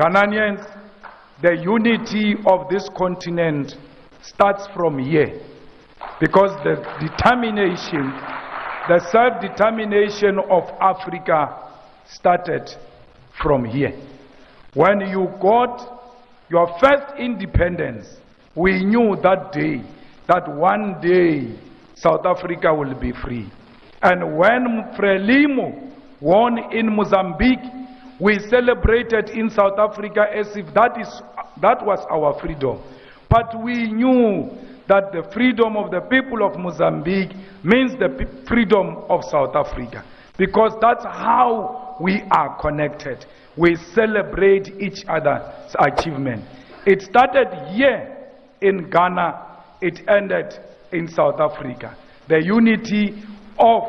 Ghanaians, the unity of this continent starts from here, because the determination, the self-determination of Africa started from here. When you got your first independence, we knew that day, that one day South Africa will be free. And when Frelimo won in Mozambique, we celebrated in South Africa as if that was our freedom. But we knew that the freedom of the people of Mozambique means the freedom of South Africa, because that's how we are connected. We celebrate each other's achievement. It started here in Ghana, it ended in South Africa. The unity of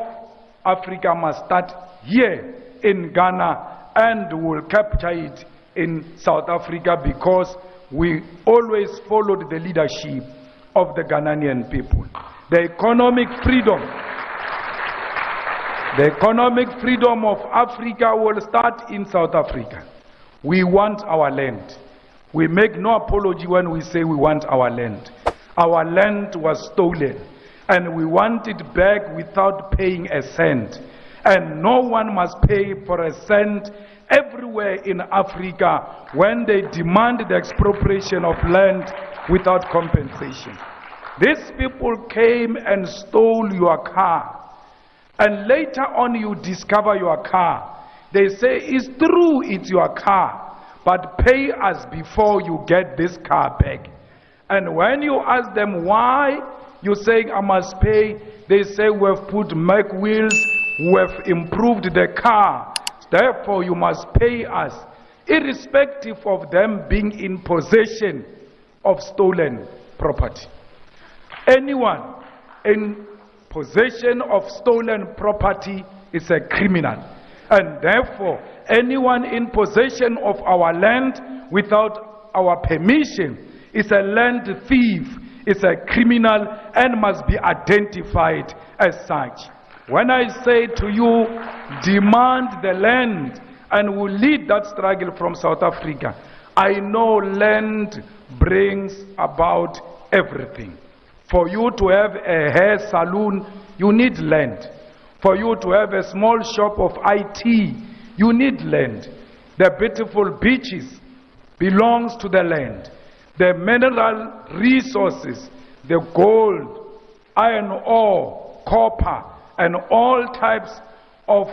Africa must start here in Ghana, and will capture it in South Africa, because we always followed the leadership of the Ghanaian people. The economic freedom of Africa will start in South Africa. We want our land. We make no apology when we say we want our land. Our land was stolen, and we want it back without paying a cent. And no one must pay for a cent everywhere in Africa when they demand the expropriation of land without compensation. These people came and stole your car, and later on you discover your car. They say, it's true, it's your car, but pay us before you get this car back. And when you ask them why, you say, I must pay. They say, we have put Mac wheels, we have improved the car, therefore you must pay us, irrespective of them being in possession of stolen property. Anyone in possession of stolen property is a criminal, and therefore anyone in possession of our land without our permission is a land thief, is a criminal, and must be identified as such. When I say to you, demand the land, and will lead that struggle from South Africa, I know land brings about everything. For you to have a hair salon, you need land. For you to have a small shop of IT, you need land. The beautiful beaches belongs to the land. The mineral resources, the gold, iron ore, copper, and all types of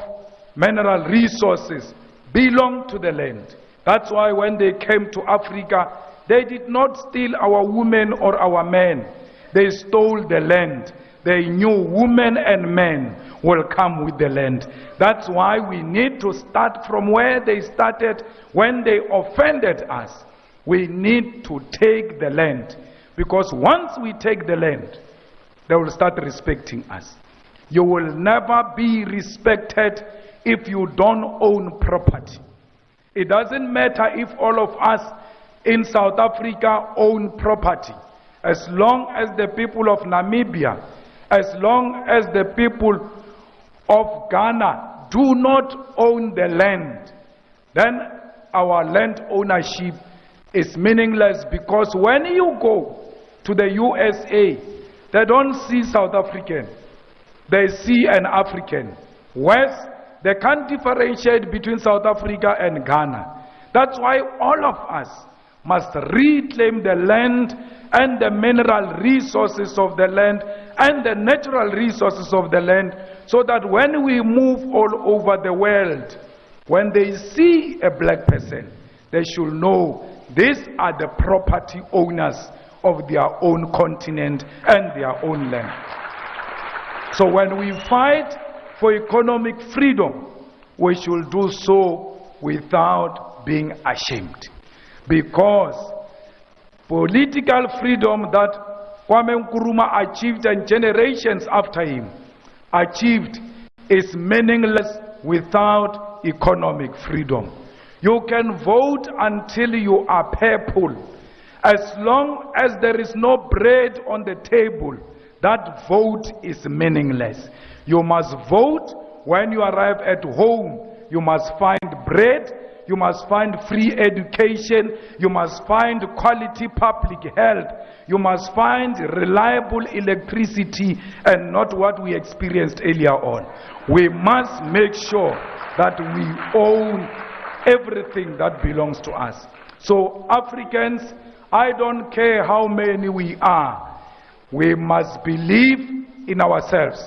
mineral resources belong to the land. That's why when they came to Africa, they did not steal our women or our men. They stole the land. They knew women and men will come with the land. That's why we need to start from where they started when they offended us. We need to take the land, because once we take the land, they will start respecting us. You will never be respected if you don't own property. It doesn't matter if all of us in South Africa own property. As long as the people of Namibia, as long as the people of Ghana do not own the land, then our land ownership is meaningless, because when you go to the USA, they don't see South African, they see an African. West, they can't differentiate between South Africa and Ghana. That's why all of us must reclaim the land and the mineral resources of the land and the natural resources of the land, so that when we move all over the world, when they see a black person, they should know these are the property owners of their own continent and their own land. So when we fight for economic freedom, we should do so without being ashamed. Because political freedom that Kwame Nkrumah achieved and generations after him achieved is meaningless without economic freedom. You can vote until you are purple. As long as there is no bread on the table, that vote is meaningless. You must vote when you arrive at home. You must find bread. you must find free education, you must find quality public health, you must find reliable electricity and not what we experienced earlier on. We must make sure that we own everything that belongs to us. So Africans, I don't care how many we are, we must believe in ourselves.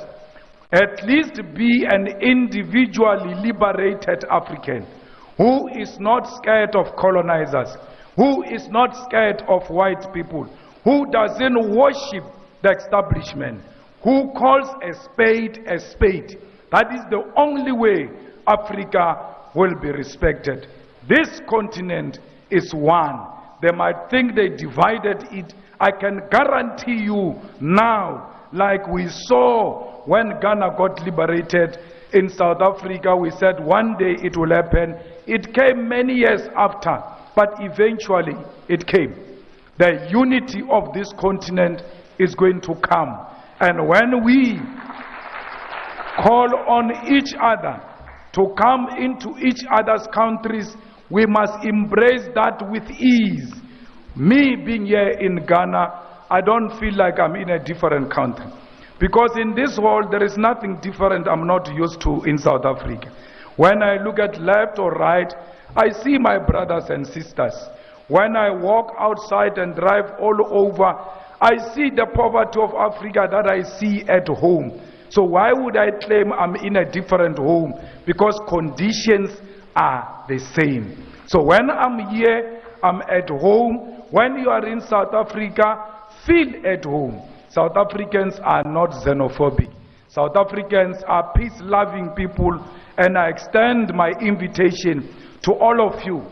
At least be an individually liberated African who is not scared of colonizers, who is not scared of white people, who doesn't worship the establishment, who calls a spade a spade. That is the only way Africa will be respected. This continent is one. They might think they divided it. I can guarantee you now, like we saw when Ghana got liberated in South Africa, we said one day it will happen. It came many years after, but eventually it came. The unity of this continent is going to come. And when we call on each other to come into each other's countries, we must embrace that with ease. Me being here in Ghana, I don't feel like I'm in a different country. Because in this world, there is nothing different I'm not used to in South Africa. When I look at left or right, I see my brothers and sisters. When I walk outside and drive all over, I see the poverty of Africa that I see at home. So why would I claim I'm in a different home? Because conditions are the same. So when I'm here, I'm at home. When you are in South Africa, feel at home. South Africans are not xenophobic. South Africans are peace-loving people, and I extend my invitation to all of you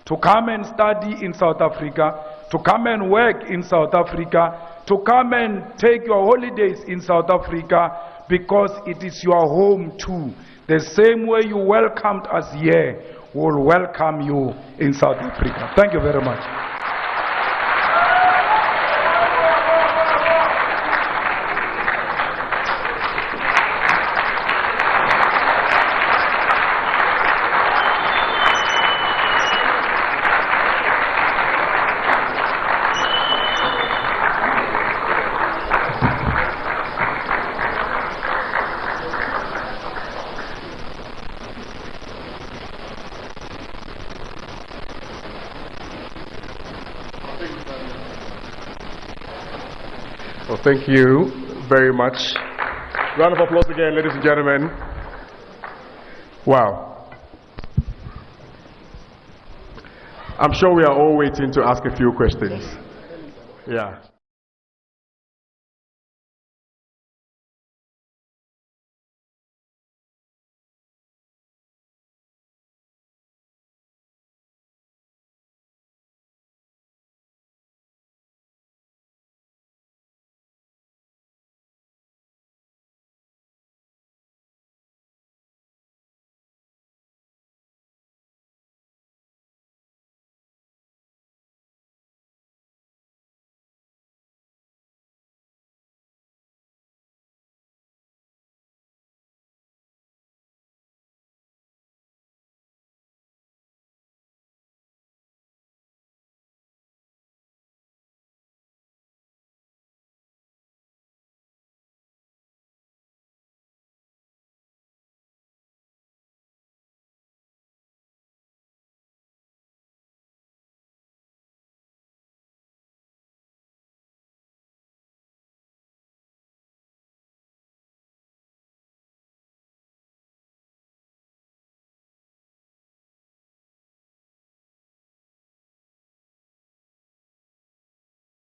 to come and study in South Africa, to come and work in South Africa, to come and take your holidays in South Africa, because it is your home too. The same way you welcomed us here, we'll welcome you in South Africa. Thank you very much. Well, thank you very much. Round of applause again, ladies and gentlemen. Wow. I'm sure we are all waiting to ask a few questions. Yeah.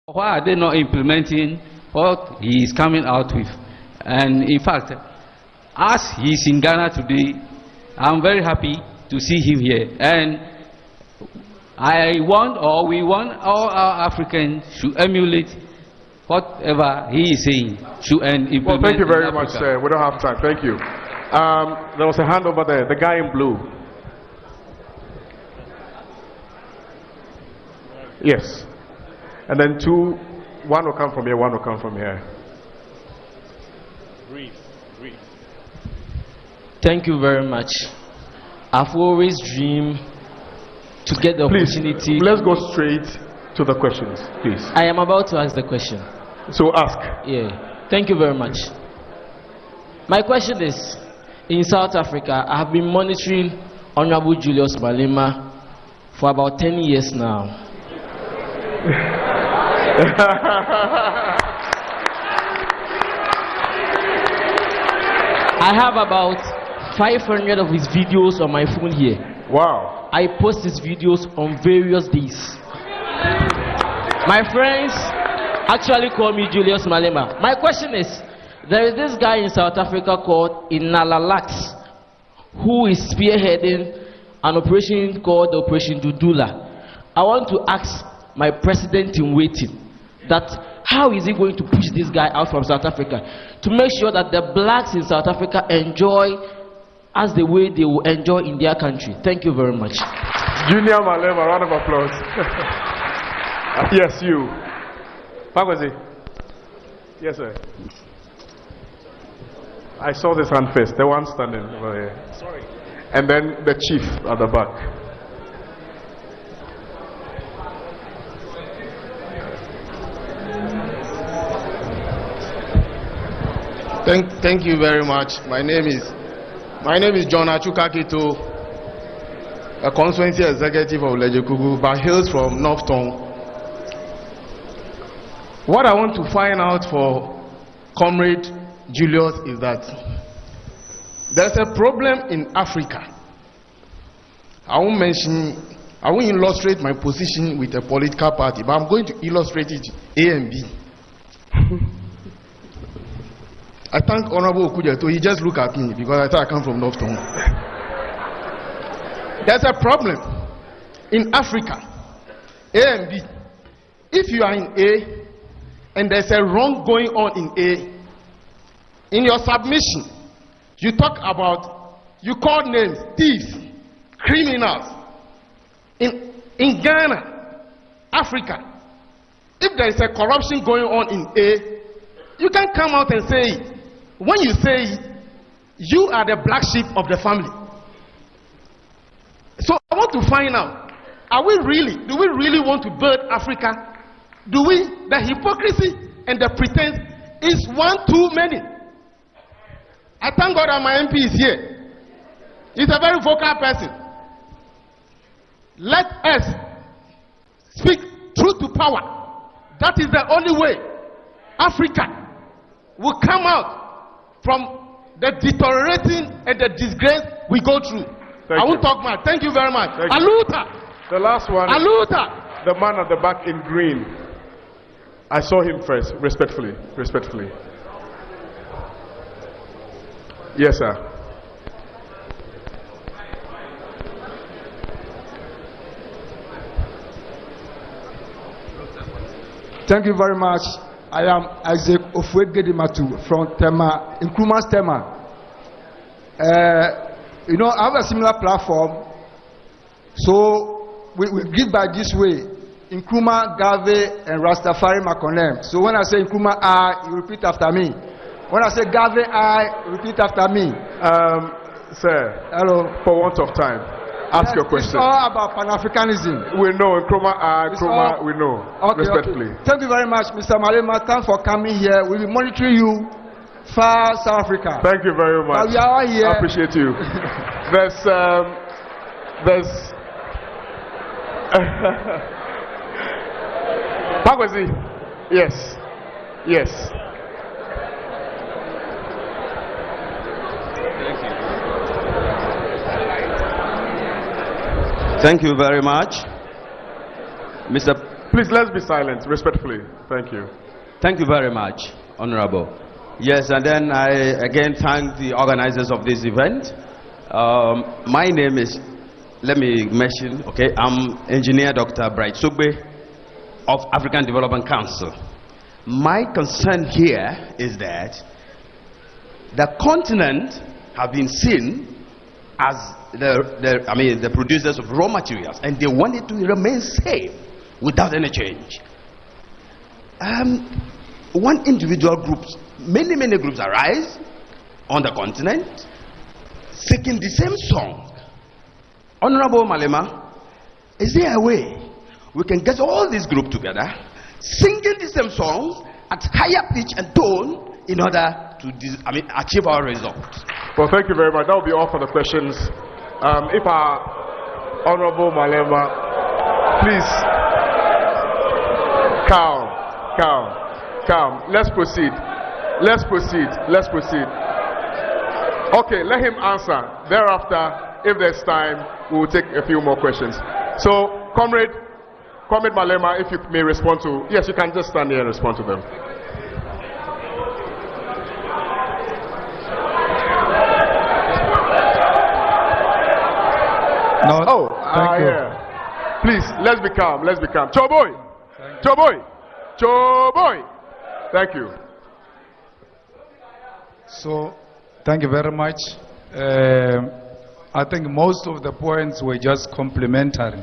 Why are they not implementing what he is coming out with? And in fact, as he is in Ghana today, I'm very happy to see him here. And I want, or we want, all our Africans to emulate whatever he is saying to implement. Well, thank you very much, sir. We don't have time. Thank you. There was a hand over there, the guy in blue. Yes. And then one will come from here, one will come from here. Brief. Thank you very much. I've always dreamed to get the opportunity. Let's go straight to the questions, please. I am about to ask the question. So ask. Yeah. Thank you very much. My question is, in South Africa, I have been monitoring Honorable Julius Malema for about 10 years now. I have about 500 of his videos on my phone here. Wow. I post his videos on various days. My friends actually call me Julius Malema. My question is, there is this guy in South Africa called Inalalax who is spearheading an operation called Operation Dudula. I want to ask my president in waiting that how is he going to push this guy out from South Africa to make sure that the blacks in South Africa enjoy as the way they will enjoy in their country. Thank you very much. Junior Malema, round of applause. Yes, you. Mkweli. Yes, sir. I saw this hand first, the one standing over here. Sorry. And then the chief at the back. Thank you very much. My name is John Achuka Kito, a constituency executive of Lejekugu, but hails from North Tongue. What I want to find out for Comrade Julius is that there's a problem in Africa. I won't illustrate my position with a political party, but I'm going to illustrate it A and B. I thank Honorable Okujeto. He just looked at me because I thought I come from North Tongue. There's a problem in Africa, A and B. If you are in A and there's a wrong going on in A, in your submission, you talk about, you call names, thieves, criminals. In Ghana, Africa, if there is a corruption going on in A, you can come out and say it. When you say it, you are the black sheep of the family. So I want to find out, do we really want to build Africa? The hypocrisy and the pretense is one too many. I thank God that my MP is here. He's a very vocal person. Let us speak truth to power. That is the only way Africa will come out from the deteriorating and the disgrace we go through. I won't talk much. Thank you very much. Aluta. The last one. Aluta. The man at the back in green. I saw him first. Respectfully. Respectfully. Yes, sir. Thank you very much. I am Isaac Ofwegedimatu from Tema, Nkrumah's Tema. I have a similar platform. So we give by this way: Nkrumah, Gave, and Rastafari Makonem. So when I say Nkrumah I, you repeat after me. When I say Gave I, repeat after me. Sir. Hello. For want of time, ask your question. It's all about pan-Africanism. We know Nkrumah we know. Okay, respectfully. Okay. Thank you very much, Mr. Malema. Thanks for coming here. We'll be monitoring you for South Africa. Thank you very much. But we are all here. I appreciate you. there's Mkweli. Yes. Yes. Thank you very much, Mr. Please, let's be silent, respectfully. Thank you. Thank you very much, Honorable. Yes, and then I again thank the organizers of this event. My name is, let me mention, okay, I'm Engineer Dr. Bright Sugbe of African Development Council. My concern here is that the continent have been seen as the producers of raw materials, and they want it to remain safe without any change. One individual groups, many groups arise on the continent seeking the same song. Honorable Malema, Is there a way we can get all this group together, singing the same songs at higher pitch and tone in order to achieve our results? Well, thank you very much. That will be all for the questions. If our Honorable Malema, please, calm. Let's proceed. Okay, let him answer. Thereafter, if there's time, we will take a few more questions. So, Comrade Malema, if you may respond to, yes, you can just stand here and respond to them. No, thank you. Yeah. Please, let's be calm. Choboy. Thank you. So, thank you very much. I think most of the points were just complimentary,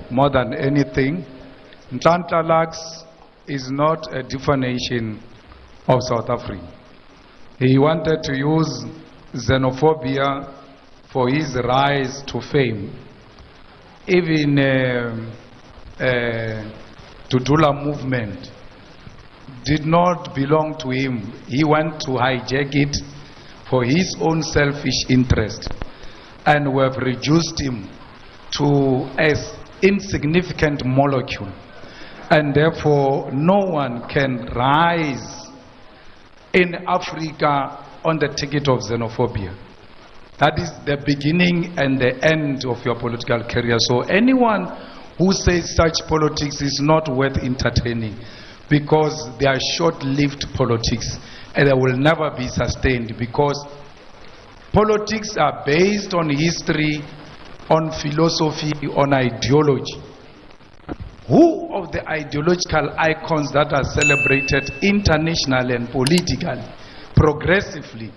more than anything. Ntlantla is not a definition of South Africa. He wanted to use xenophobia for his rise to fame. Even Tutula movement did not belong to him. He went to hijack it for his own selfish interest, and we have reduced him to an insignificant molecule, and therefore no one can rise in Africa on the ticket of xenophobia. That is the beginning and the end of your political career. So anyone who says such politics is not worth entertaining, because they are short-lived politics and they will never be sustained, because politics are based on history, on philosophy, on ideology. Who of the ideological icons that are celebrated internationally and politically, progressively,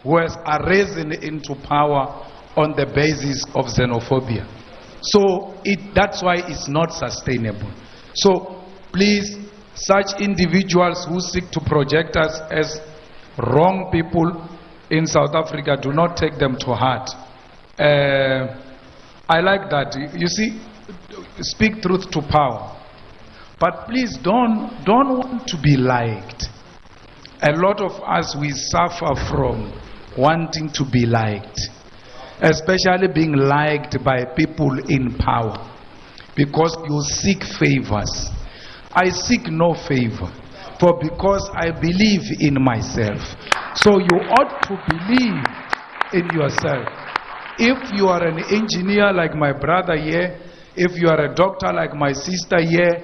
was arisen into power on the basis of xenophobia? So that's why it's not sustainable. So please, such individuals who seek to project us as wrong people in South Africa, do not take them to heart. I like that. You see, speak truth to power. But please don't want to be liked. A lot of us, we suffer from wanting to be liked, especially being liked by people in power, because you seek favors. I seek no favor, for because I believe in myself. So you ought to believe in yourself. If you are an engineer like my brother here, if you are a doctor like my sister here,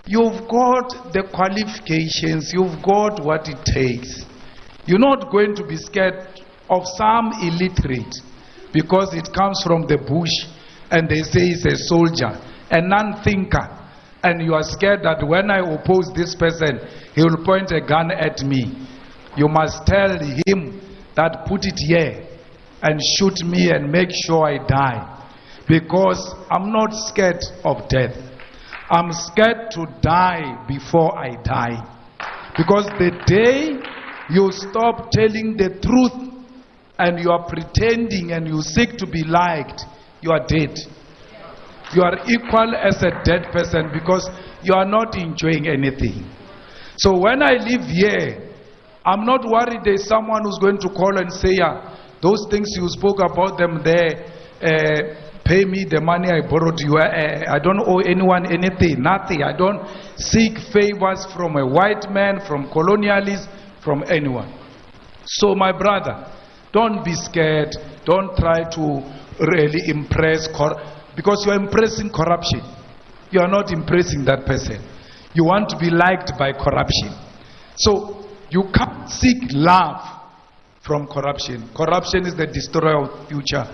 you've got the qualifications, you've got what it takes. You're not going to be scared of some illiterate because it comes from the bush and they say he's a soldier, a non-thinker, and you are scared that when I oppose this person, he will point a gun at me. You must tell him that put it here and shoot me and make sure I die, because I'm not scared of death. I'm scared to die before I die, because the day you stop telling the truth and you are pretending and you seek to be liked, you are dead. You are equal as a dead person, because you are not enjoying anything. So when I live here, I'm not worried there's someone who's going to call and say, those things you spoke about them there, pay me the money I borrowed you. I don't owe anyone anything, nothing. I don't seek favors from a white man, from colonialists, from anyone. So my brother, don't be scared. Don't try to really impress, because you are impressing corruption. You are not impressing that person. You want to be liked by corruption. So you can't seek love from corruption. Corruption is the destroyer of future,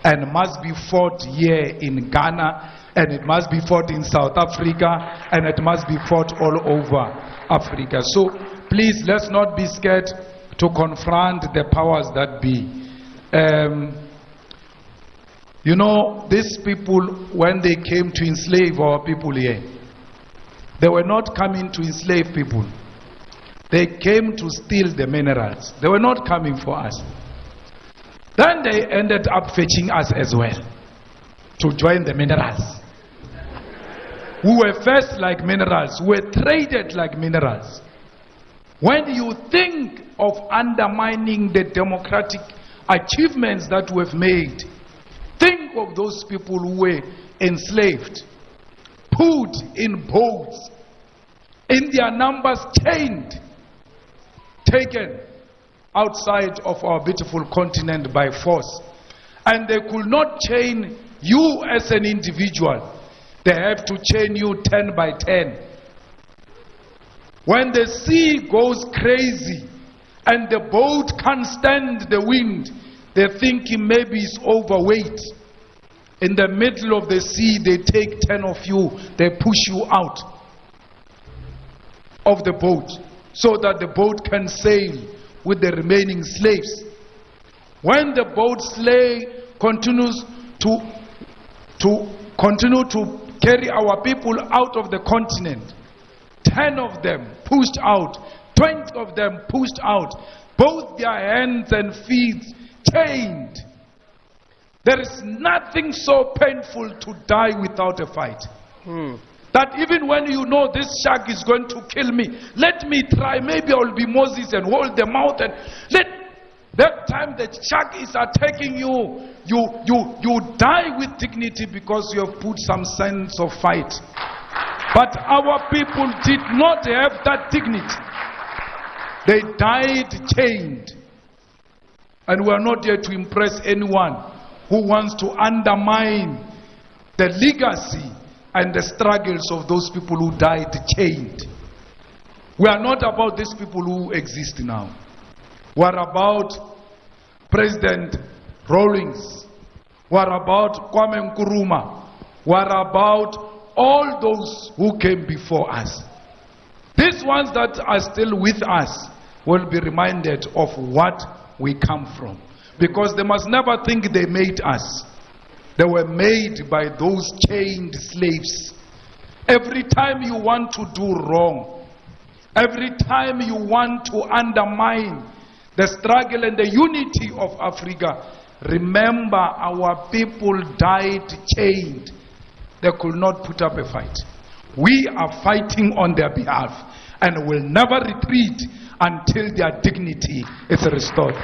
and must be fought here in Ghana, and it must be fought in South Africa, and it must be fought all over Africa. So please, let's not be scared to confront the powers that be. You know, these people, when they came to enslave our people here, they were not coming to enslave people. They came to steal the minerals. They were not coming for us. Then they ended up fetching us as well to join the minerals. We were first like minerals. We were traded like minerals. When you think of undermining the democratic achievements that we've made, think of those people who were enslaved, put in boats, in their numbers chained, taken outside of our beautiful continent by force. And they could not chain you as an individual. They have to chain you 10 by 10. When the sea goes crazy and the boat can't stand the wind, they're thinking maybe it's overweight. In the middle of the sea, they take 10 of you, they push you out of the boat so that the boat can sail with the remaining slaves. When the boat continues to carry our people out of the continent, 10 of them pushed out, 20 of them pushed out, both their hands and feet chained. There is nothing so painful to die without a fight. That even when you know this shark is going to kill me, let me try, maybe I will be Moses and hold the mouth, and that time the shark is attacking you, you die with dignity because you have put some sense of fight. But our people did not have that dignity. They died chained. And we are not here to impress anyone who wants to undermine the legacy and the struggles of those people who died chained. We are not about these people who exist now. We are about President Rawlings. We are about Kwame Nkrumah. We are about all those who came before us. These ones that are still with us will be reminded of what we come from. Because they must never think they made us. They were made by those chained slaves. Every time you want to do wrong, every time you want to undermine the struggle and the unity of Africa, remember our people died chained. They could not put up a fight. We are fighting on their behalf and will never retreat until their dignity is restored.